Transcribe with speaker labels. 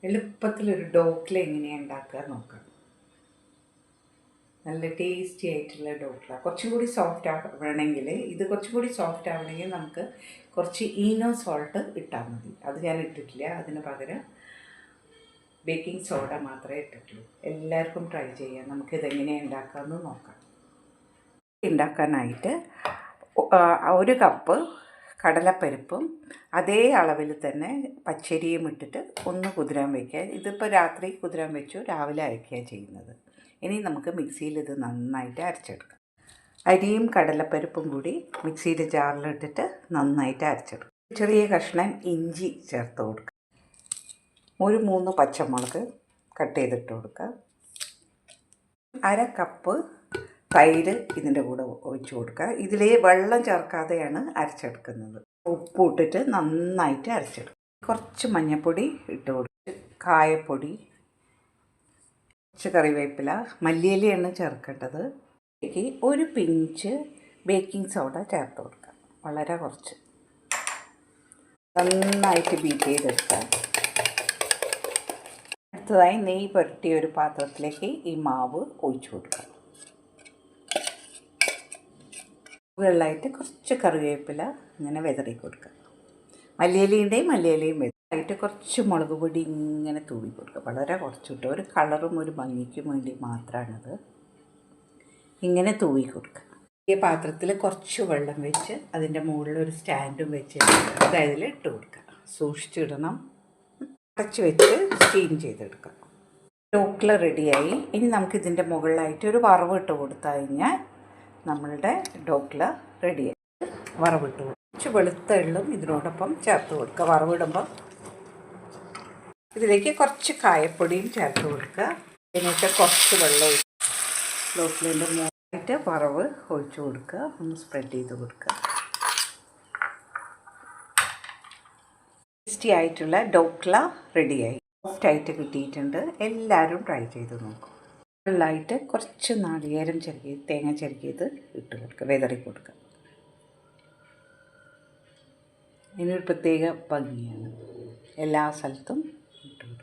Speaker 1: എളുപ്പത്തിലൊരു ഡോക്ല എങ്ങനെയാണ് ഉണ്ടാക്കുക നോക്കാം. നല്ല ടേസ്റ്റി ആയിട്ടുള്ള ഡോക്ല. കുറച്ചും കൂടി സോഫ്റ്റ് ആവണമെങ്കിൽ നമുക്ക് കുറച്ച് ഈനോ സോൾട്ട് ഇട്ടാൽ മതി. അത് ഞാൻ ഇട്ടിട്ടില്ല. അതിന് പകരം ബേക്കിംഗ് സോഡ മാത്രമേ ഇട്ടിട്ടുള്ളൂ. എല്ലാവർക്കും ട്രൈ ചെയ്യാം. നമുക്കിതെങ്ങനെയാണ് ഉണ്ടാക്കാമെന്ന് നോക്കാം. ഉണ്ടാക്കാനായിട്ട് 1 കപ്പ് കടലപ്പരിപ്പും അതേ അളവിൽ തന്നെ പച്ചരിയും ഇട്ടിട്ട് ഒന്ന് കുതിരാൻ വയ്ക്കുക. ഇതിപ്പോൾ രാത്രി കുതിരാൻ വെച്ചു, രാവിലെ അരയ്ക്കുക ചെയ്യുന്നത്. ഇനി നമുക്ക് മിക്സിയിൽ ഇത് നന്നായിട്ട് അരച്ചെടുക്കാം. അരിയും കടലപ്പരിപ്പും കൂടി മിക്സിയുടെ ജാറിലിട്ടിട്ട് നന്നായിട്ട് അരച്ചെടുക്കും. ചെറിയ കഷ്ണം ഇഞ്ചി ചേർത്ത് കൊടുക്കുക. 3 പച്ചമുളക് കട്ട് ചെയ്തിട്ട് കൊടുക്കുക. 1/2 കപ്പ് തൈര് ഇതിൻ്റെ കൂടെ ഒഴിച്ച് കൊടുക്കുക. ഇതിൽ വെള്ളം ചേർക്കാതെയാണ് അരച്ചെടുക്കുന്നത്. ഉപ്പ് ഇട്ടിട്ട് നന്നായിട്ട് അരച്ചെടുക്കുക. കുറച്ച് മഞ്ഞൾപ്പൊടി ഇട്ട് കൊടുക്കുക, കായപ്പൊടി, കുറച്ച് കറിവേപ്പില, മല്ലിയിലയാണ് ചേർക്കേണ്ടത്. ഇതിലേക്ക് 1 പിഞ്ച് ബേക്കിംഗ് സോഡ ചേർത്ത് കൊടുക്കുക, വളരെ കുറച്ച്. നന്നായിട്ട് ബീറ്റ് ചെയ്തെടുക്കുക. അടുത്തതായി നെയ്യ് പുരട്ടിയ ഒരു പാത്രത്തിലേക്ക് ഈ മാവ് ഒഴിച്ചു കൊടുക്കുക. മുകളിലായിട്ട് കുറച്ച് കറിവേപ്പില ഇങ്ങനെ വിതറി കൊടുക്കുക. മല്ലിയിലയും വെതറായിട്ട് കുറച്ച് മുളക് പൊടി ഇങ്ങനെ തൂവി കൊടുക്കുക, വളരെ കുറച്ചിട്ട്. ഒരു കളറും ഒരു ഭംഗിക്കും വേണ്ടി മാത്രമാണത്. ഇങ്ങനെ തൂവി കൊടുക്കുക. ഈ പാത്രത്തിൽ കുറച്ച് വെള്ളം വെച്ച് അതിൻ്റെ മുകളിൽ ഒരു സ്റ്റാൻഡും വെച്ച് അതിൽ ഇട്ട് കൊടുക്കുക. സൂക്ഷിച്ചിടണം. അടച്ച് വെച്ച് സ്റ്റീം ചെയ്തെടുക്കുക. ഡോക്ല റെഡിയായി. ഇനി നമുക്കിതിൻ്റെ മുകളിലായിട്ട് ഒരു വറവ് ഇട്ട് കൊടുത്തു കഴിഞ്ഞാൽ നമ്മളുടെ ഡോക്ല റെഡിയായി. വറവിട്ട് കുറച്ച് വെളുത്ത എള്ളും ഇതിനോടൊപ്പം ചേർത്ത് കൊടുക്കുക. വറവിടുമ്പോൾ ഇതിലേക്ക് കുറച്ച് കായപ്പൊടിയും ചേർത്ത് കൊടുക്കുക. എന്നിട്ട് കുറച്ച് വെള്ളം ഒഴിച്ച് ഡോക്ലേൻ്റെ മുകളിലായിട്ട് വറവ് ഒഴിച്ച് കൊടുക്കുക. ഒന്ന് സ്പ്രെഡ് ചെയ്ത് കൊടുക്കുക. ടേസ്റ്റി ആയിട്ടുള്ള ഡോക്ല റെഡിയായി. സോഫ്റ്റായിട്ട് കിട്ടിയിട്ടുണ്ട്. എല്ലാവരും ട്രൈ ചെയ്ത് നോക്കും. ായിട്ട് കുറച്ച് നാളികേരം ചെറുകിയത്, തേങ്ങ ചെറുകിയത് ഇട്ട് കൊടുക്കുക, വിതറി കൊടുക്കുക. ഇതിനൊരു പ്രത്യേക ഭംഗിയാണ്. എല്ലാ സ്ഥലത്തും ഇട്ട് കൊടുക്കുക.